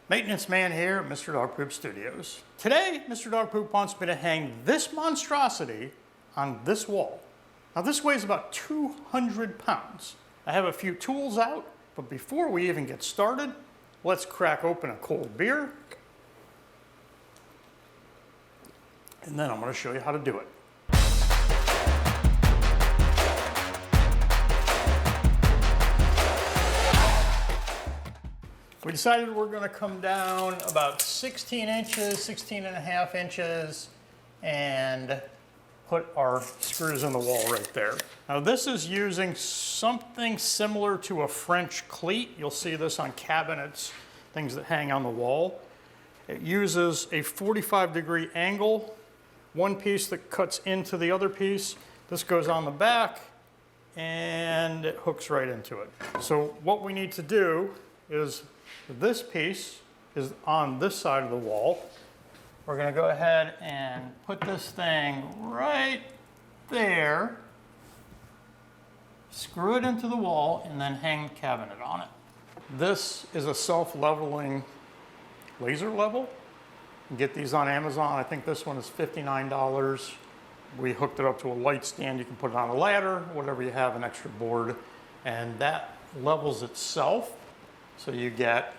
Maintenance man here at Mr. Dog Poop Studios. Today, Mr. Dog Poop wants me to hang this monstrosity on this wall. Now this weighs about 200 pounds. I have a few tools out, but before we even get started, let's crack open a cold beer. And then I'm going to show you how to do it. We decided we're going to come down about 16 inches, 16 and a half inches, and put our screws in the wall right there. Now this is using something similar to a French cleat. You'll see this on cabinets, things that hang on the wall. It uses a 45-degree angle, one piece that cuts into the other piece. This goes on the back, and it hooks right into it. So what we need to do is, this piece is on this side of the wall. We're going to go ahead and put this thing right there, screw it into the wall, and then hang the cabinet on it. This is a self-leveling laser level. You can get these on Amazon. I think this one is $59. We hooked it up to a light stand. You can put it on a ladder, whatever you have, an extra board, and that levels itself. So you get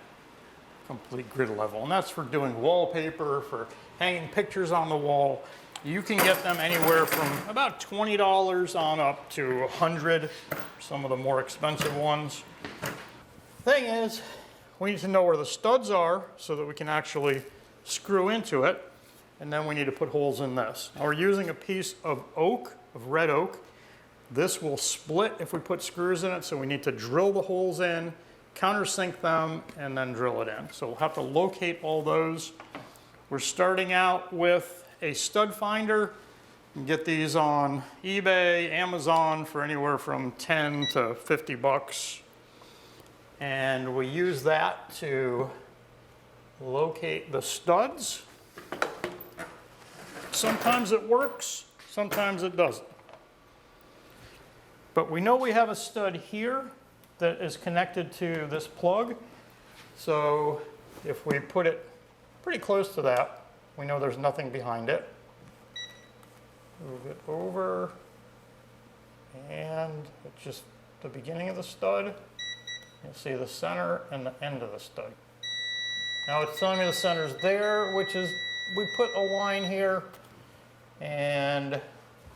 complete grid level. And that's for doing wallpaper, for hanging pictures on the wall. You can get them anywhere from about $20 on up to $100, some of the more expensive ones. Thing is, we need to know where the studs are so that we can actually screw into it. And then we need to put holes in this. Now we're using a piece of oak, of red oak. This will split if we put screws in it, so we need to drill the holes in, countersink them, and then drill it in. So we'll have to locate all those. We're starting out with a stud finder. You can get these on eBay, Amazon for anywhere from 10 to 50 bucks. And we use that to locate the studs. Sometimes it works, sometimes it doesn't. But we know we have a stud here that is connected to this plug. So if we put it pretty close to that, we know there's nothing behind it. Move it over, and it's just the beginning of the stud. You'll see the center and the end of the stud. Now it's telling me the center's there, which is, we put a line here, and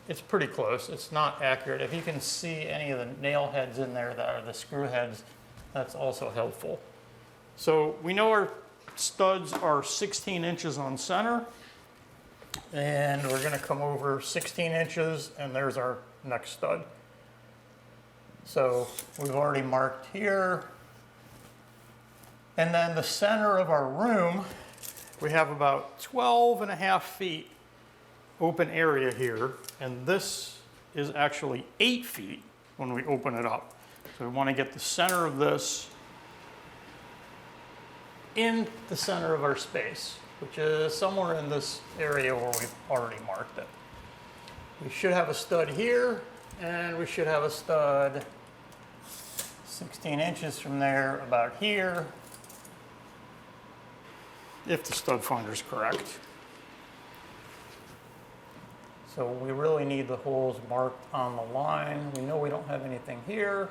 it's pretty close. It's not accurate. If you can see any of the nail heads in there that are the screw heads, that's also helpful. So we know our studs are 16 inches on center, and we're going to come over 16 inches, and there's our next stud. So we've already marked here. And then the center of our room, we have about 12 and a half feet open area here, and this is actually 8 feet when we open it up. So we want to get the center of this in the center of our space, which is somewhere in this area where we've already marked it. We should have a stud here, and we should have a stud 16 inches from there, about here, if the stud finder is correct. So we really need the holes marked on the line. We know we don't have anything here.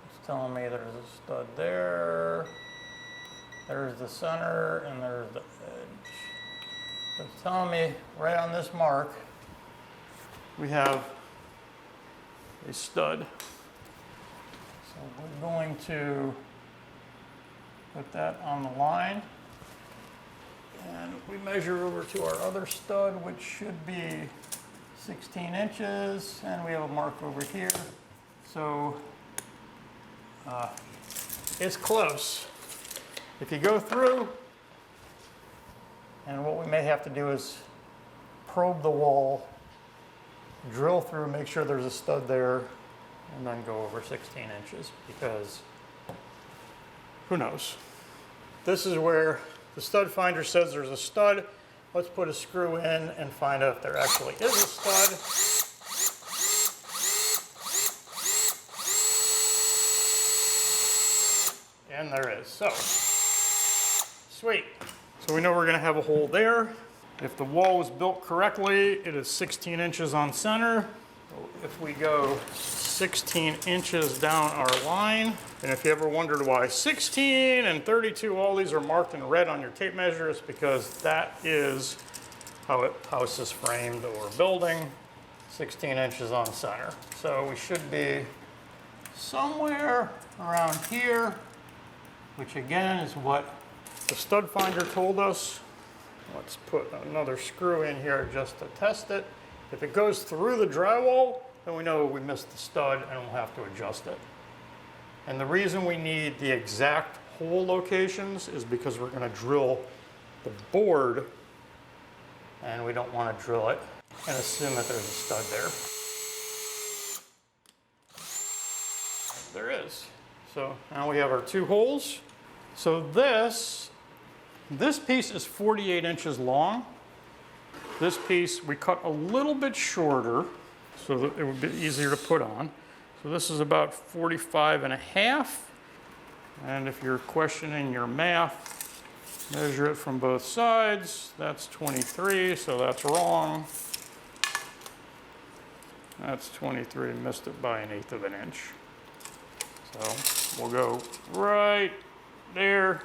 It's telling me there's a stud there. There's the center, and there's the edge. It's telling me right on this mark, we have a stud. So we're going to put that on the line. And we measure over to our other stud, which should be 16 inches, and we have a mark over here. So it's close. If you go through, and what we may have to do is probe the wall, drill through, make sure there's a stud there, and then go over 16 inches, because who knows? This is where the stud finder says there's a stud. Let's put a screw in and find out if there actually is a stud. And there is. So Sweet. So we know we're gonna have a hole there. If the wall was built correctly, it is 16 inches on center. So if we go 16 inches down our line, and if you ever wondered why 16 and 32, all these are marked in red on your tape measure, it's because that is how a house is framed or building, 16 inches on center. So we should be somewhere around here, which again is what the stud finder told us. Let's put another screw in here just to test it. If it goes through the drywall, then we know we missed the stud and we'll have to adjust it. And the reason we need the exact hole locations is because we're going to drill the board, and we don't want to drill it and assume that there's a stud there. There is. So now we have our two holes. So this piece is 48 inches long. This piece we cut a little bit shorter so that it would be easier to put on. So this is about 45 and a half. And if you're questioning your math, measure it from both sides. That's 23, so that's wrong. That's 23, missed it by 1/8 of an inch. So we'll go right there.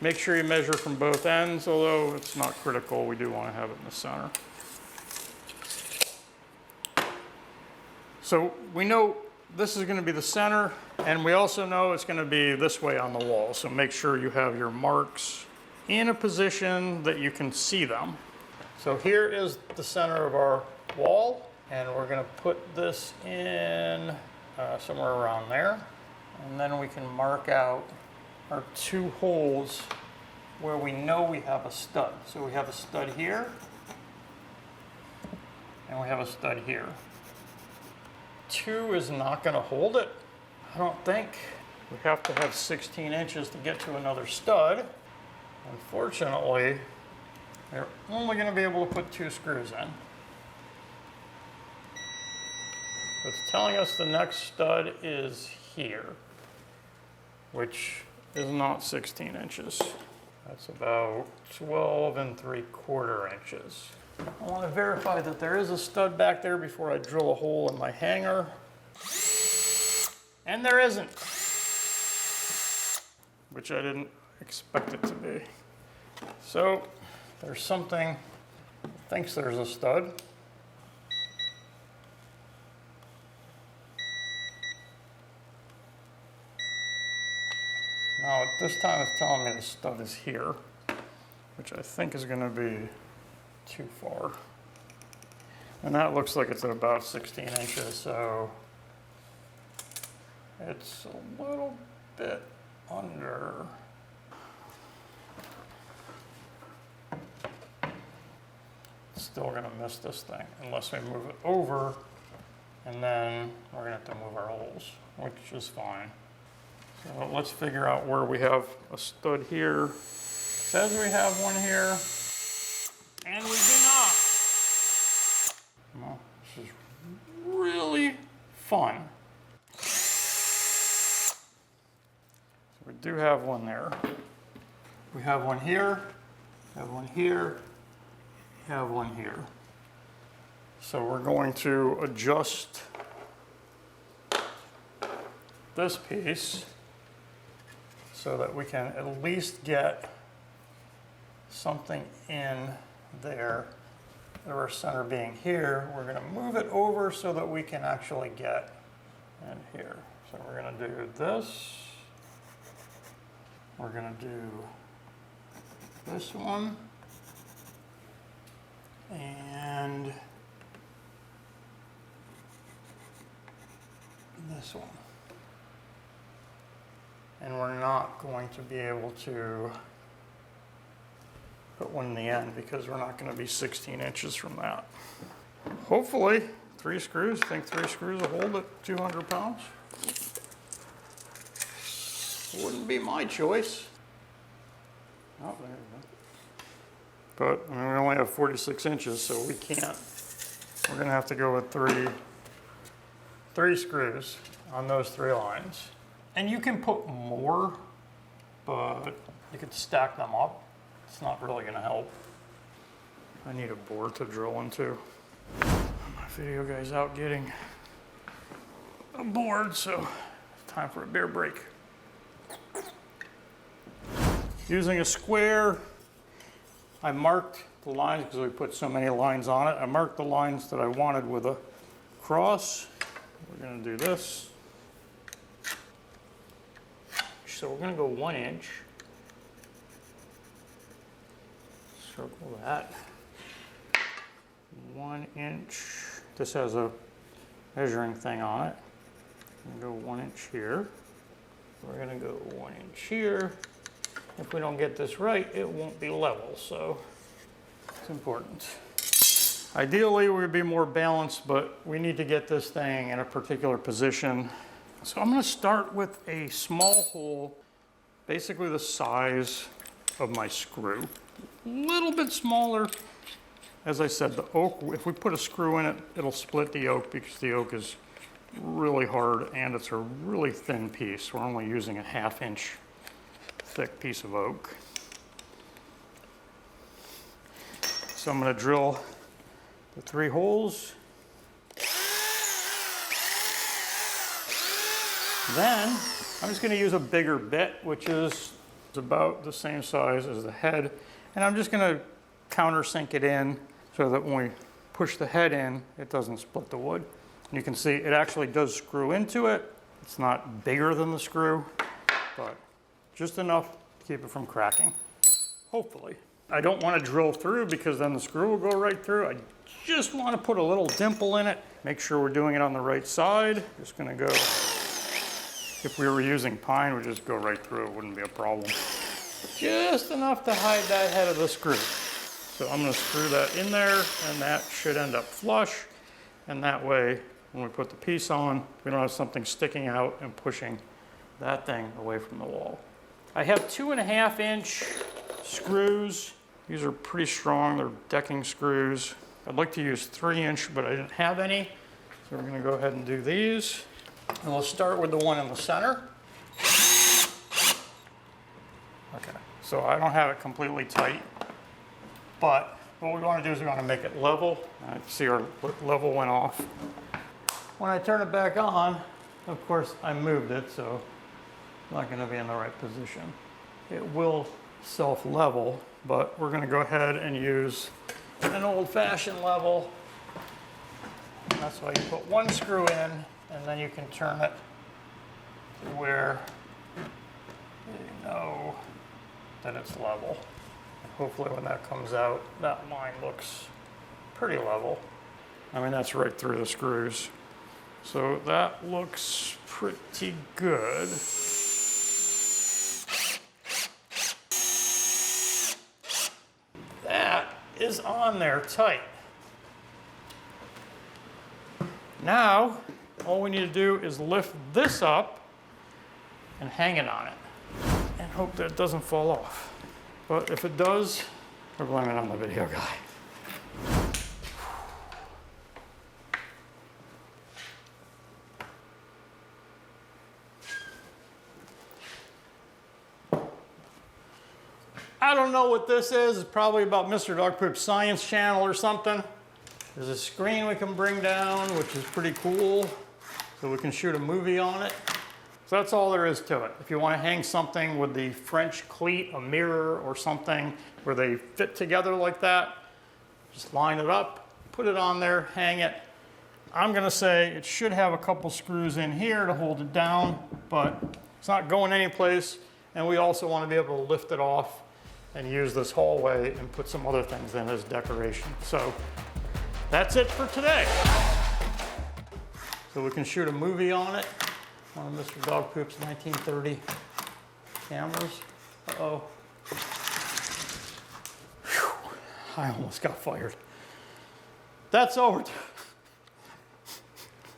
Make sure you measure from both ends, although it's not critical. We do want to have it in the center. So we know this is going to be the center, and we also know it's going to be this way on the wall. So make sure you have your marks in a position that you can see them. So here is the center of our wall, and we're going to put this in somewhere around there. And then we can mark out our two holes where we know we have a stud. So we have a stud here, and we have a stud here. 2 is not going to hold it, I don't think. We have to have 16 inches to get to another stud. Unfortunately, they're only going to be able to put 2 screws in. So it's telling us the next stud is here, which is not 16 inches. That's about 12 3/4 inches. I want to verify that there is a stud back there before I drill a hole in my hanger. And there isn't, which I didn't expect it to be. So there's something that thinks there's a stud. Now, this time it's telling me the stud is here, which I think is going to be too far. And that looks like it's at about 16 inches, so it's a little bit under. It's still going to miss this thing unless we move it over, and then we're going to have to move our holes, which is fine. So let's figure out where we have a stud here. It says we have one here, and we do not. Well, this is really fun. So we do have one there. We have one here, have one here, have one here. So we're going to adjust this piece so that we can at least get something in there. Our center being here, we're going to move it over so that we can actually get in here. So we're going to do this. We're going to do this one. And this one. And we're not going to be able to put one in the end because we're not going to be 16 inches from that. Hopefully, 3 screws. I think 3 screws will hold it 200 pounds. Wouldn't be my choice. Oh, there we go. But I mean, we only have 46 inches, so we can't. We're going to have to go with three screws on those 3 lines. And you can put more, but You could stack them up. It's not really gonna help. I need a board to drill into. My video guy's out getting a board, so it's time for a beer break. Using a square, I marked the lines because we put so many lines on it. I marked the lines that I wanted with a cross. We're gonna do this. So we're gonna go 1 inch. Circle that. 1 inch. This has a measuring thing on it. I'm gonna go 1 inch here. We're gonna go 1 inch here. If we don't get this right, it won't be level, so it's important. Ideally, we would be more balanced, but we need to get this thing in a particular position. So I'm gonna start with a small hole, basically the size of my screw. A little bit smaller. As I said, the oak, if we put a screw in it, it'll split the oak because the oak is really hard and it's a really thin piece. We're only using a 1/2 inch thick piece of oak. So I'm going to drill the 3 holes. Then I'm just going to use a bigger bit, which is about the same size as the head. And I'm just going to countersink it in so that when we push the head in, it doesn't split the wood. And you can see it actually does screw into it. It's not bigger than the screw, but just enough to keep it from cracking, hopefully. I don't want to drill through because then the screw will go right through. I just want to put a little dimple in it, make sure we're doing it on the right side. Just going to go, if we were using pine, we'd just go right through, it wouldn't be a problem. Just enough to hide that head of the screw. So I'm going to screw that in there, and that should end up flush. And that way, when we put the piece on, we don't have something sticking out and pushing that thing away from the wall. I have 2.5 inch screws. These are pretty strong, they're decking screws. I'd like to use 3 inch, but I didn't have any. So we're going to go ahead and do these. And we'll start with the one in the center. Okay, so I don't have it completely tight, but what we want to do is we want to make it level. See our level went off. When I turn it back on, of course I moved it, so it's not going to be in the right position. It will self-level, but we're going to go ahead and use an old-fashioned level. That's why you put 1 screw in, and then you can turn it to where you know that it's level. And hopefully when that comes out, that line looks pretty level. I mean, that's right through the screws. So that looks pretty good. That is on there tight. Now, all we need to do is lift this up and hang it on it and hope that it doesn't fall off. But if it does, we're blaming it on the video guy. I don't know what this is. It's probably about Mr. Dog Poop's Science Channel or something. There's a screen we can bring down, which is pretty cool. So we can shoot a movie on it. So that's all there is to it. If you want to hang something with the French cleat, a mirror or something where they fit together like that, just line it up, put it on there, hang it. I'm going to say it should have a couple screws in here to hold it down, but it's not going anyplace. And we also want to be able to lift it off and use this hallway and put some other things in as decoration. So that's it for today. So we can shoot a movie on it, one of Mr. Dog Poop's 1930 cameras. Uh-oh. Whew. I almost got fired. That's over.